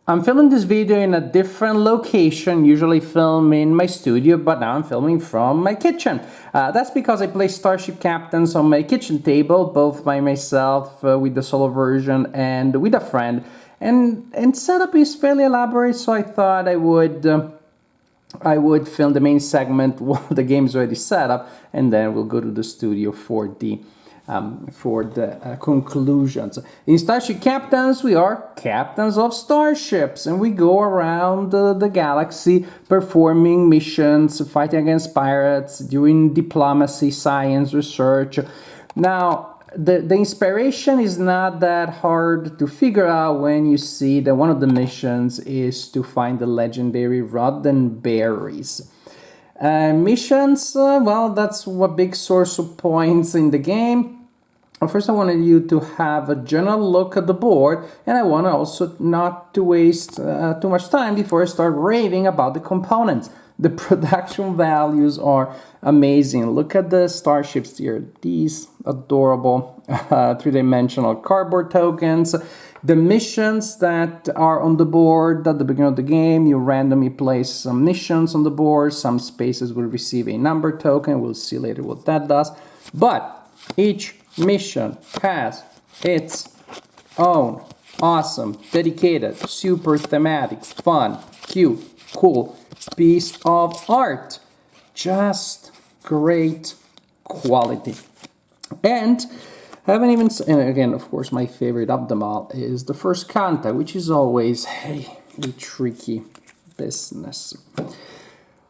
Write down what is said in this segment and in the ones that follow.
I'm filming this video in a different location, usually film in my studio, but now I'm filming from my kitchen. That's because I play Starship Captains on my kitchen table, both by myself with the solo version and with a friend. And setup is fairly elaborate, so I thought I would film the main segment while the game is already set up, and then we'll go to the studio for the conclusions. In Starship Captains, we are captains of starships, and we go around the galaxy performing missions, fighting against pirates, doing diplomacy, science, research. Now, the inspiration is not that hard to figure out when you see that one of the missions is to find the legendary Roddenberries. Missions, well, that's a big source of points in the game. First, I wanted you to have a general look at the board, and I want to also not to waste too much time before I start raving about the components. The production values are amazing. Look at the starships here. These adorable three-dimensional cardboard tokens. The missions that are on the board at the beginning of the game, you randomly place some missions on the board. Some spaces will receive a number token. We'll see later what that does. But each mission has its own awesome, dedicated, super thematic, fun, cute, cool piece of art. Just great quality. And I haven't even, and again, of course, my favorite of them all is the first contact, which is always a tricky business.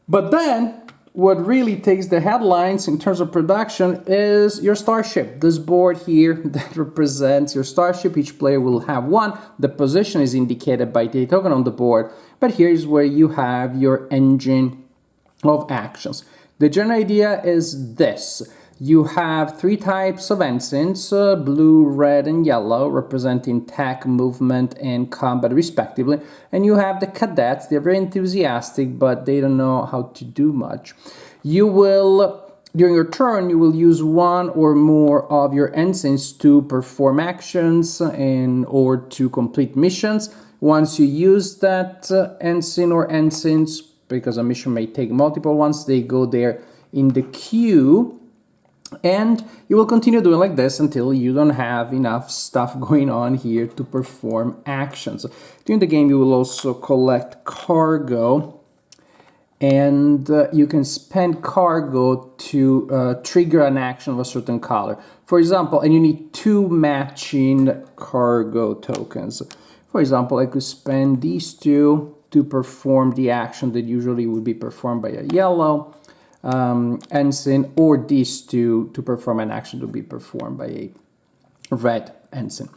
But then, what really takes the headlines in terms of production is your starship. This board here that represents your starship. Each player will have one. The position is indicated by the token on the board. But here's where you have your engine of actions. The general idea is this. You have three types of ensigns, blue, red, and yellow, representing tech, movement, and combat respectively. And you have the cadets. They're very enthusiastic, but they don't know how to do much. You will, during your turn, you will use one or more of your ensigns to perform actions or to complete missions. Once you use that ensign or ensigns, because a mission may take multiple ones, they go there in the queue. And you will continue doing like this until you don't have enough stuff going on here to perform actions. During the game, you will also collect cargo, and you can spend cargo to trigger an action of a certain color. For example, and you need two matching cargo tokens. For example, I could spend these two to perform the action that usually would be performed by a yellow ensign, or these two to perform an action to be performed by a red ensign.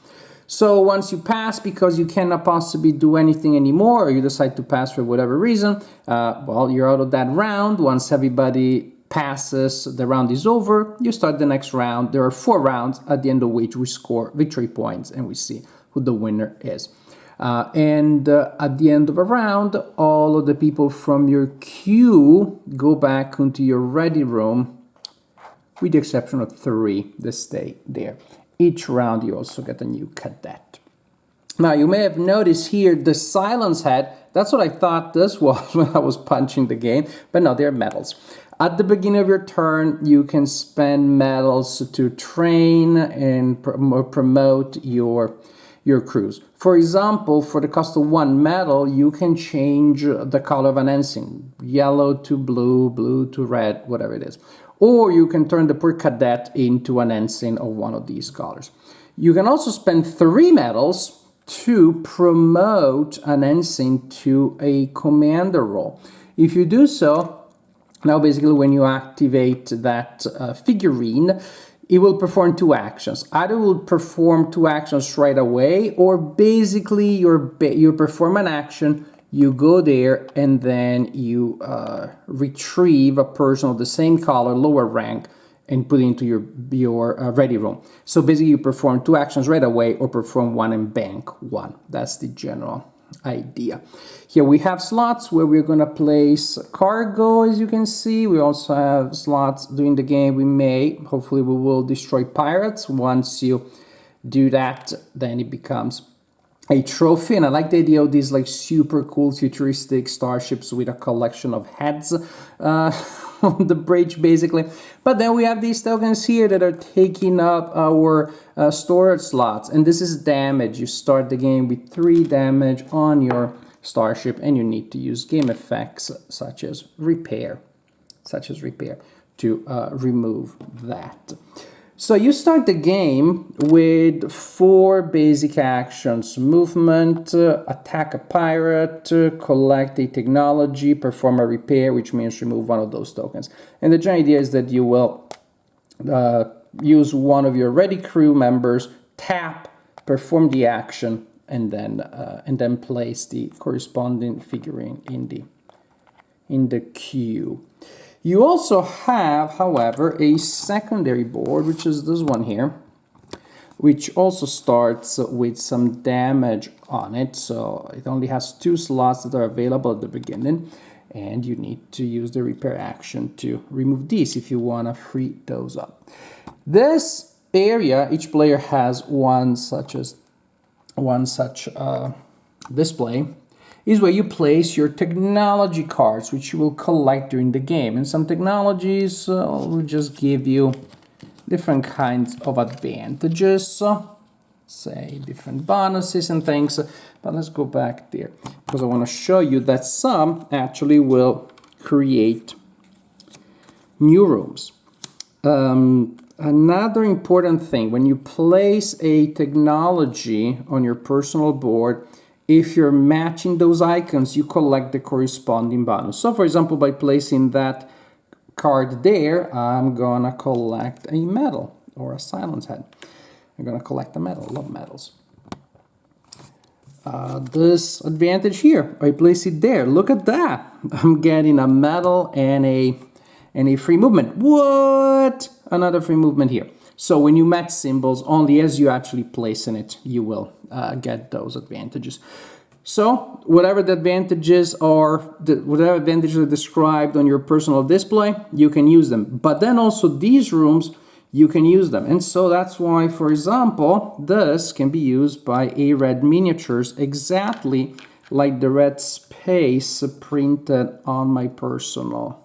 So once you pass, because you cannot possibly do anything anymore, or you decide to pass for whatever reason, well, you're out of that round. Once everybody passes, the round is over, you start the next round. There are 4 rounds, at the end of which we score victory points and we see who the winner is. And at the end of a round, all of the people from your queue go back into your ready room, with the exception of 3 that stay there. Each round you also get a new cadet. Now you may have noticed here the silence head. That's what I thought this was when I was punching the game, but no, they're medals. At the beginning of your turn, you can spend medals to train and promote your crews. For example, for the cost of 1 medal, you can change the color of an ensign, yellow to blue, blue to red, whatever it is. Or you can turn the poor cadet into an ensign of one of these colors. You can also spend 3 medals to promote an ensign to a commander role. If you do so, now basically when you activate that figurine, it will perform 2 actions. Either it will perform 2 actions right away, or basically you perform an action, you go there, and then you retrieve a person of the same color, lower rank, and put it into your ready room. So basically you perform 2 actions right away, or perform 1 and bank 1. That's the general idea. Here we have slots where we're going to place cargo, as you can see. We also have slots during the game. Hopefully we will destroy pirates. Once you do that, then it becomes a trophy, and I like the idea of these like super cool futuristic starships with a collection of heads on the bridge basically. But then we have these tokens here that are taking up our storage slots, and this is damage. You start the game with 3 damage on your starship, and you need to use game effects such as repair to remove that. So you start the game with 4 basic actions: movement, attack a pirate, collect a technology, perform a repair, which means remove one of those tokens. And the general idea is that you will use one of your ready crew members, tap, perform the action, and then place the corresponding figurine in the queue. You also have, however, a secondary board, which is this one here, which also starts with some damage on it. So it only has 2 slots that are available at the beginning, and you need to use the repair action to remove these if you want to free those up. This area, each player has one such display, is where you place your technology cards, which you will collect during the game. And some technologies will just give you different kinds of advantages, say different bonuses and things. But let's go back there, because I want to show you that some actually will create new rooms. Another important thing, when you place a technology on your personal board, if you're matching those icons, you collect the corresponding bonus. So for example, by placing that card there, I'm gonna collect a medal or a silence head. I'm gonna collect a medal. I love medals. This advantage here, I place it there. Look at that. I'm getting a medal and a free movement. What? Another free movement here. So when you match symbols, only as you actually place in it, you will get those advantages. So whatever the advantages are, whatever advantages are described on your personal display, you can use them. But then also these rooms, you can use them. And so that's why, for example, this can be used by a red miniatures, exactly like the red space printed on my personal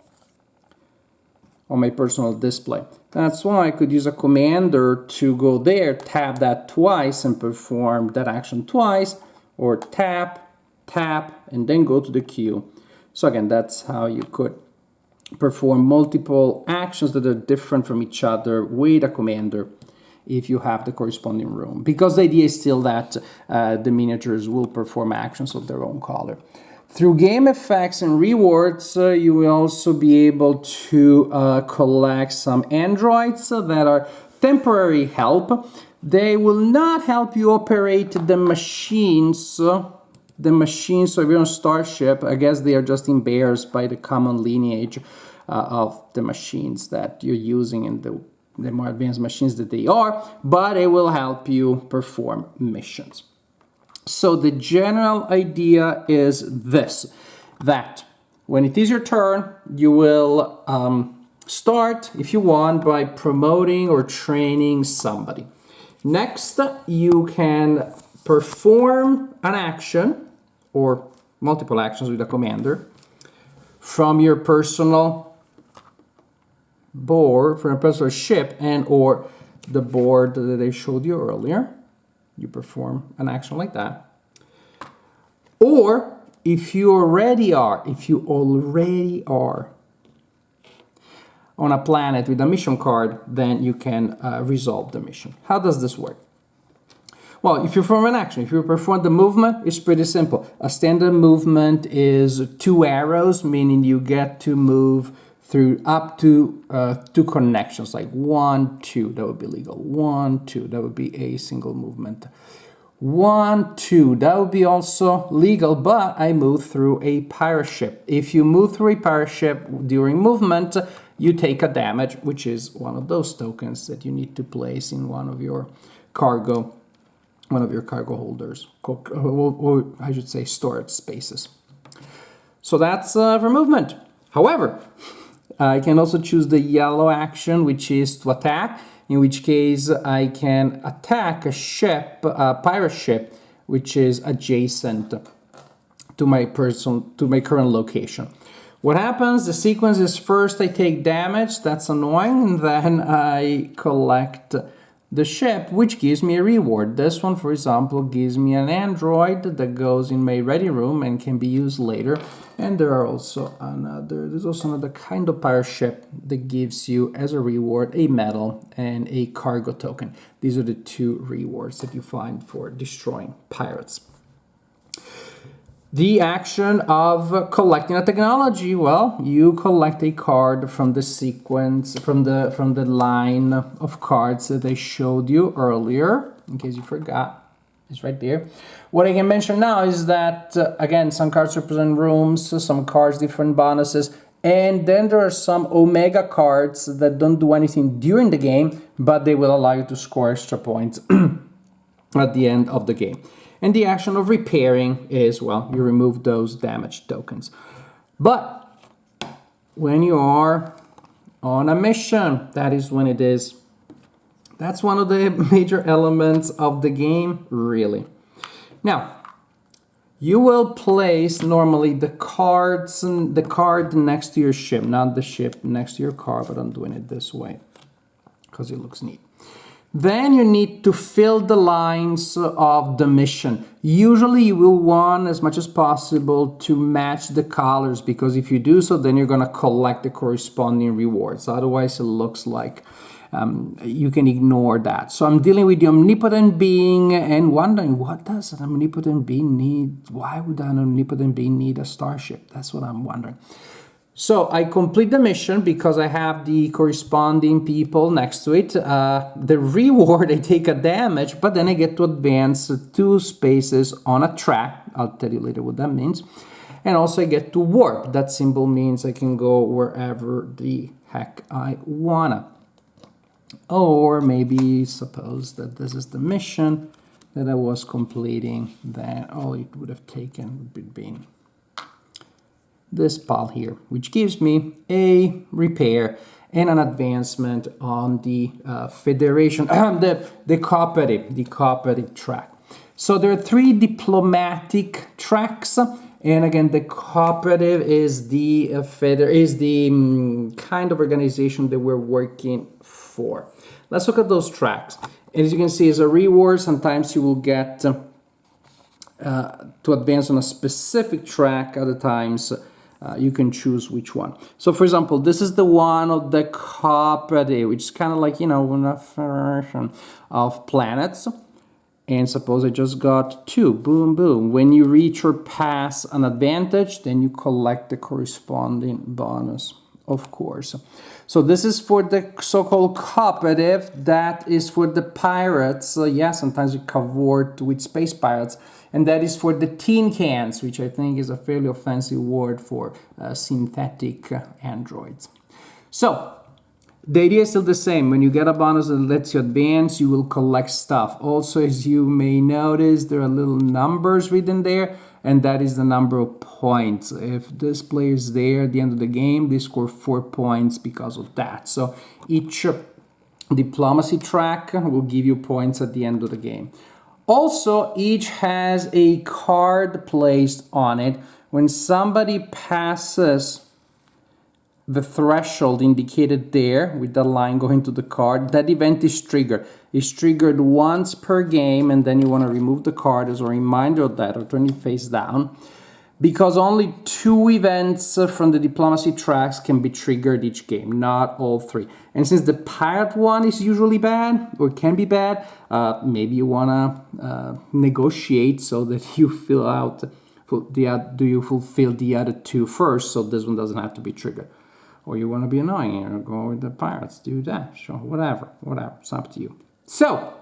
display. That's why I could use a commander to go there, tap that twice and perform that action twice, or tap, and then go to the queue. So again, that's how you could perform multiple actions that are different from each other with a commander if you have the corresponding room. Because the idea is still that the miniatures will perform actions of their own color. Through game effects and rewards, you will also be able to collect some androids that are temporary help. They will not help you operate the machines. So if you're on Starship, I guess they are just embarrassed by the common lineage of the machines that you're using and the more advanced machines that they are, but it will help you perform missions. So the general idea is this, that when it is your turn, you will start, if you want, by promoting or training somebody. Next, you can perform an action or multiple actions with a commander from your personal board, from your personal ship and or the board that I showed you earlier. You perform an action like that. Or if you already are on a planet with a mission card, then you can resolve the mission. How does this work? Well, if you perform an action, if you perform the movement, it's pretty simple. A standard movement is 2 arrows, meaning you get to move through up to 2 connections, like 1, 2, that would be legal. 1, 2, that would be a single movement. 1, 2, that would be also legal, but I move through a pirate ship. If you move through a pirate ship during movement, you take a damage, which is one of those tokens that you need to place in one of your cargo holders, or I should say storage spaces. So that's for movement. However, I can also choose the yellow action, which is to attack, in which case I can attack a ship, a pirate ship, which is adjacent to my current location. What happens, the sequence is first I take damage, that's annoying, and then I collect the ship, which gives me a reward. This one, for example, gives me an android that goes in my ready room and can be used later. And there's also another kind of pirate ship that gives you as a reward a medal and a cargo token. These are the two rewards that you find for destroying pirates. The action of collecting a technology, well, you collect a card from the sequence, from the line of cards that I showed you earlier, in case you forgot. It's right there. What I can mention now is that, again, some cards represent rooms, some cards different bonuses, and then there are some Omega cards that don't do anything during the game, but they will allow you to score extra points at the end of the game. And the action of repairing is, well, you remove those damage tokens. But when you are on a mission, that is when it is. That's one of the major elements of the game, really. Now, you will place normally the cards and the card next to your ship, not the ship next to your car, but I'm doing it this way because it looks neat. Then you need to fill the lines of the mission. Usually you will want as much as possible to match the colors, because if you do so, then you're going to collect the corresponding rewards. Otherwise it looks like you can ignore that. So I'm dealing with the omnipotent being and wondering, what does an omnipotent being need? Why would an omnipotent being need a starship? That's what I'm wondering. So I complete the mission because I have the corresponding people next to it. The reward, I take a damage, but then I get to advance 2 spaces on a track. I'll tell you later what that means. And also I get to warp. That symbol means I can go wherever the heck I wanna. Or maybe suppose that this is the mission that I was completing, then all it would have taken would have been this pile here, which gives me a repair and an advancement on the Federation, the cooperative track. So there are 3 diplomatic tracks, and again, the cooperative is the kind of organization that we're working for. Let's look at those tracks. And as you can see, as a reward, sometimes you will get to advance on a specific track. Other times, you can choose which one. So for example, this is the one of the cooperative, which is kind of like, you know, a federation of planets. And suppose I just got 2, boom, boom. When you reach or pass an advantage, then you collect the corresponding bonus, of course. So this is for the so-called cooperative. That is for the pirates. Yeah, sometimes you cavort with space pirates. And that is for the tin cans, which I think is a fairly offensive word for synthetic androids. So the idea is still the same. When you get a bonus that lets you advance, you will collect stuff. Also, as you may notice, there are little numbers written there, and that is the number of points. If this player is there at the end of the game, they score 4 points because of that. So each diplomacy track will give you points at the end of the game. Also, each has a card placed on it. When somebody passes the threshold indicated there with the line going to the card, that event is triggered. It's triggered once per game, and then you want to remove the card as a reminder of that, or turn it face down, because only 2 events from the diplomacy tracks can be triggered each game, not all 3. And since the pirate one is usually bad, or can be bad, maybe you want to negotiate so that you fulfill the other 2 first, so this one doesn't have to be triggered. Or you want to be annoying and go with the pirates, do that, sure, whatever, it's up to you. So,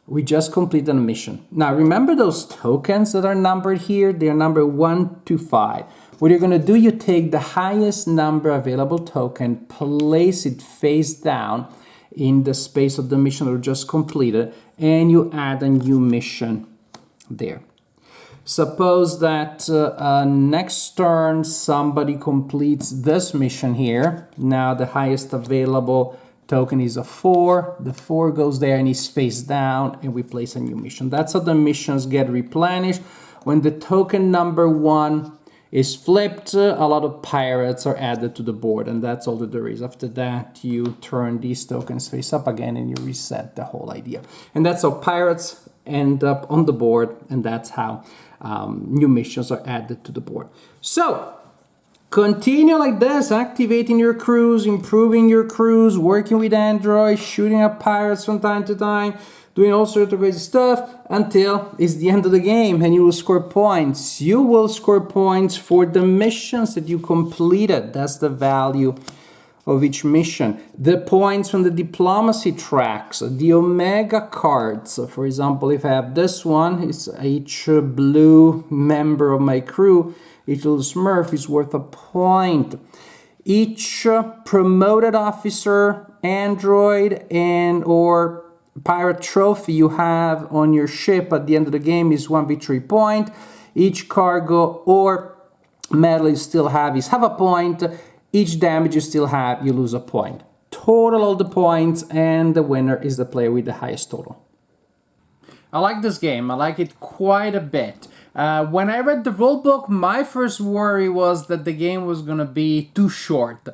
we just completed a mission. Now, remember those tokens that are numbered here? They are numbered 1 to 5. What you're going to do, you take the highest number available token, place it face down in the space of the mission that we just completed, and you add a new mission there. Suppose that next turn somebody completes this mission here. Now the highest available Token is a 4. The 4 goes there and is face down, and we place a new mission. That's how the missions get replenished. When the token number 1 is flipped, a lot of pirates are added to the board, and that's all that there is. After that, you turn these tokens face up again and you reset the whole idea. And that's how pirates end up on the board, and that's how new missions are added to the board. So continue like this, activating your crews, improving your crews, working with androids, shooting at pirates from time to time, doing all sorts of crazy stuff until it's the end of the game and you will score points. You will score points for the missions that you completed. That's the value of each mission. The points from the diplomacy tracks, the Omega cards. So for example, if I have this one, it's each blue member of my crew, each little Smurf is worth a point. Each promoted officer, android, and or pirate trophy you have on your ship at the end of the game is 1 victory point. Each cargo or medal you still have is half a point. Each damage you still have, you lose a point. Total all the points, and the winner is the player with the highest total. I like this game. I like it quite a bit. When I read the rulebook, my first worry was that the game was going to be too short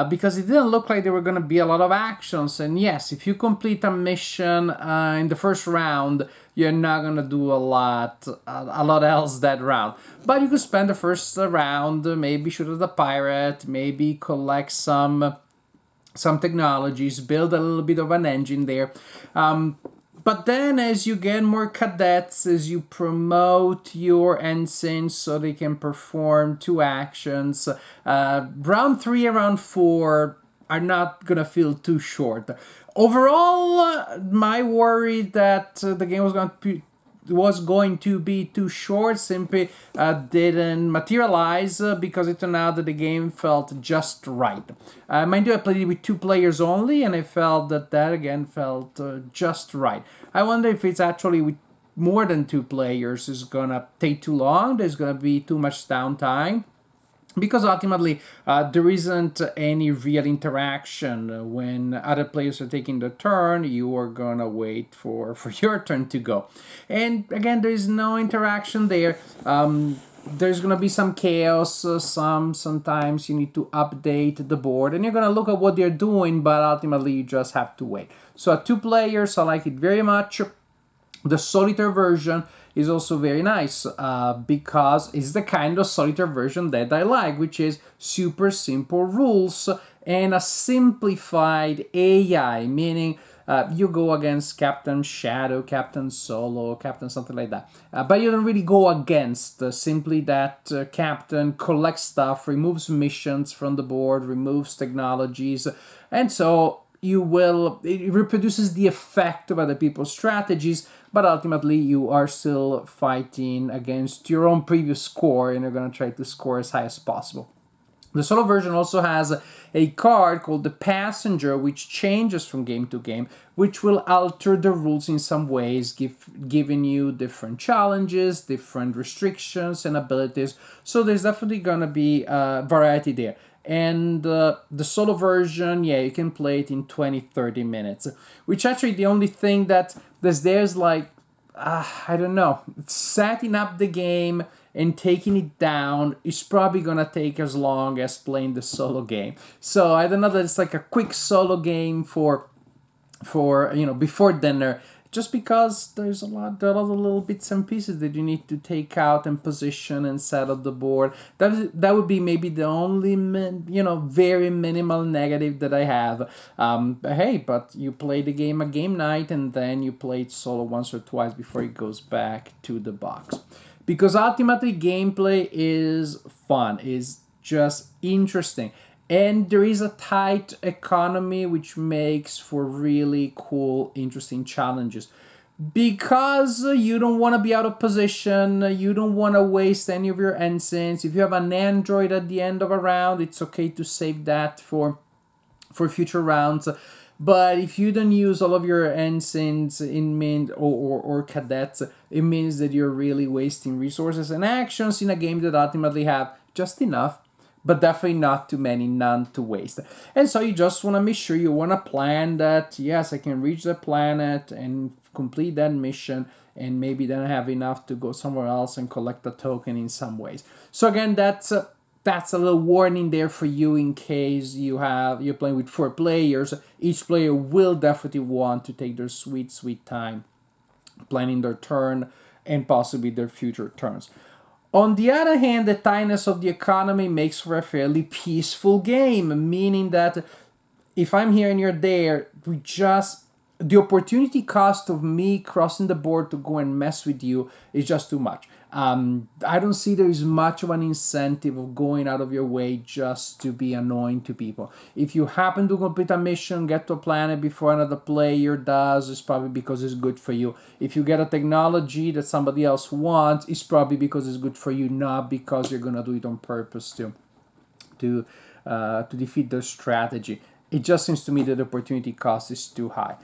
because it didn't look like there were going to be a lot of actions. And yes, if you complete a mission in the first round, you're not going to do a lot else that round. But you could spend the first round, maybe shoot at the pirate, maybe collect some technologies, build a little bit of an engine there. But then as you get more cadets, as you promote your ensigns so they can perform 2 actions, round 3 and round 4 are not going to feel too short. Overall, my worry that the game was going to be too short simply didn't materialize because it turned out that the game felt just right. Mind you, I played it with 2 players only, and I felt that again felt just right. I wonder if it's actually with more than 2 players is gonna take too long, there's gonna be too much downtime. Because ultimately, there isn't any real interaction. When other players are taking the turn, you are gonna wait for your turn to go. And again, there is no interaction there. There's gonna be some chaos. Sometimes you need to update the board, and you're gonna look at what they're doing, but ultimately you just have to wait. So at 2 players, I like it very much. The solitaire version is also very nice because it's the kind of solitaire version that I like, which is super simple rules and a simplified AI, meaning you go against Captain Shadow, Captain Solo, Captain something like that. But you don't really go against, simply that Captain collects stuff, removes missions from the board, removes technologies, and so it reproduces the effect of other people's strategies, but ultimately you are still fighting against your own previous score, and you're going to try to score as high as possible. The solo version also has a card called the Passenger, which changes from game to game, which will alter the rules in some ways, giving you different challenges, different restrictions and abilities. So there's definitely going to be variety there. And the solo version, yeah, you can play it in 20-30 minutes, which actually the only thing that there's like, I don't know, setting up the game and taking it down is probably gonna take as long as playing the solo game. So I don't know that it's like a quick solo game for before dinner, just because there are a lot of little bits and pieces that you need to take out and position and set up the board. That would be maybe the only very minimal negative that I have. But you play the game a game night, and then you play it solo once or twice before it goes back to the box. Because ultimately gameplay is fun, is just interesting. And there is a tight economy, which makes for really cool, interesting challenges. Because you don't want to be out of position, you don't want to waste any of your ensigns. If you have an android at the end of a round, it's okay to save that for future rounds. But if you don't use all of your ensigns or cadets, it means that you're really wasting resources and actions in a game that ultimately have just enough, but definitely not too many, none to waste. And so you just want to make sure you want to plan that, yes, I can reach the planet and complete that mission, and maybe then have enough to go somewhere else and collect the token in some ways. So again, that's a little warning there for you in case you're playing with 4 players. Each player will definitely want to take their sweet time planning their turn and possibly their future turns. On the other hand, the tightness of the economy makes for a fairly peaceful game, meaning that if I'm here and you're there, we just the opportunity cost of me crossing the board to go and mess with you is just too much. I don't see there is much of an incentive of going out of your way just to be annoying to people. If you happen to complete a mission, get to a planet before another player does, it's probably because it's good for you. If you get a technology that somebody else wants, it's probably because it's good for you, not because you're gonna do it on purpose to defeat their strategy. It just seems to me that the opportunity cost is too high.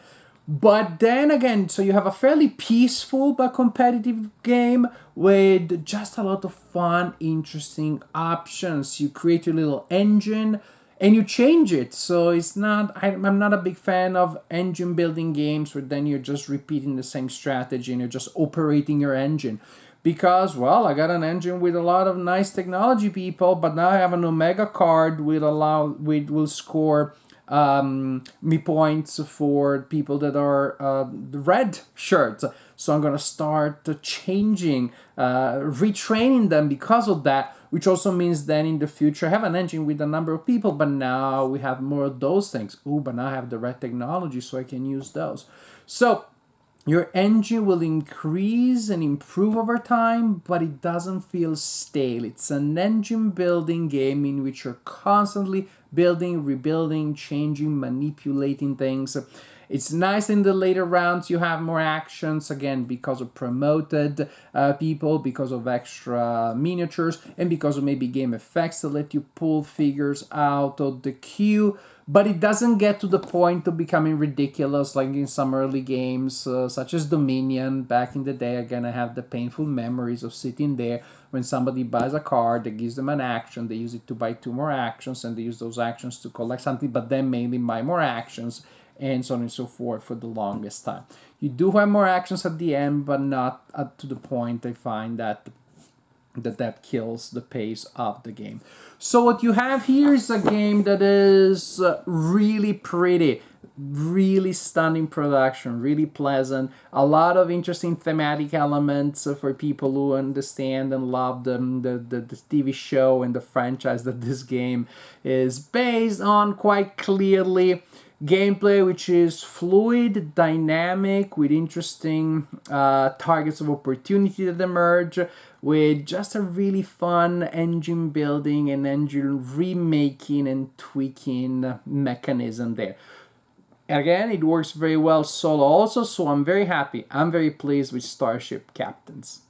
But then again, so you have a fairly peaceful but competitive game with just a lot of fun, interesting options. You create your little engine and you change it. So it's not, I'm not a big fan of engine building games where then you're just repeating the same strategy and you're just operating your engine. Because, well, I got an engine with a lot of nice technology people, but now I have an Omega card will score me points for people that are red shirts. So I'm gonna start changing, retraining them because of that, which also means then in the future I have an engine with a number of people, but now we have more of those things. Ooh, but now I have the red technology, so I can use those. So your engine will increase and improve over time, but it doesn't feel stale. It's an engine building game in which you're constantly building, rebuilding, changing, manipulating things. It's nice in the later rounds you have more actions, again, because of promoted people, because of extra miniatures, and because of maybe game effects that let you pull figures out of the queue. But it doesn't get to the point of becoming ridiculous like in some early games, such as Dominion. Back in the day, again, I have the painful memories of sitting there when somebody buys a card that gives them an action, they use it to buy 2 more actions, and they use those actions to collect something, but then mainly buy more actions, and so on and so forth for the longest time. You do have more actions at the end, but not up to the point I find that kills the pace of the game. So what you have here is a game that is really pretty, really stunning production, really pleasant, a lot of interesting thematic elements for people who understand and love the TV show and the franchise that this game is based on quite clearly. Gameplay which is fluid, dynamic, with interesting targets of opportunity that emerge, with just a really fun engine building and engine remaking and tweaking mechanism there. Again, it works very well solo also, so I'm very happy. I'm very pleased with Starship Captains.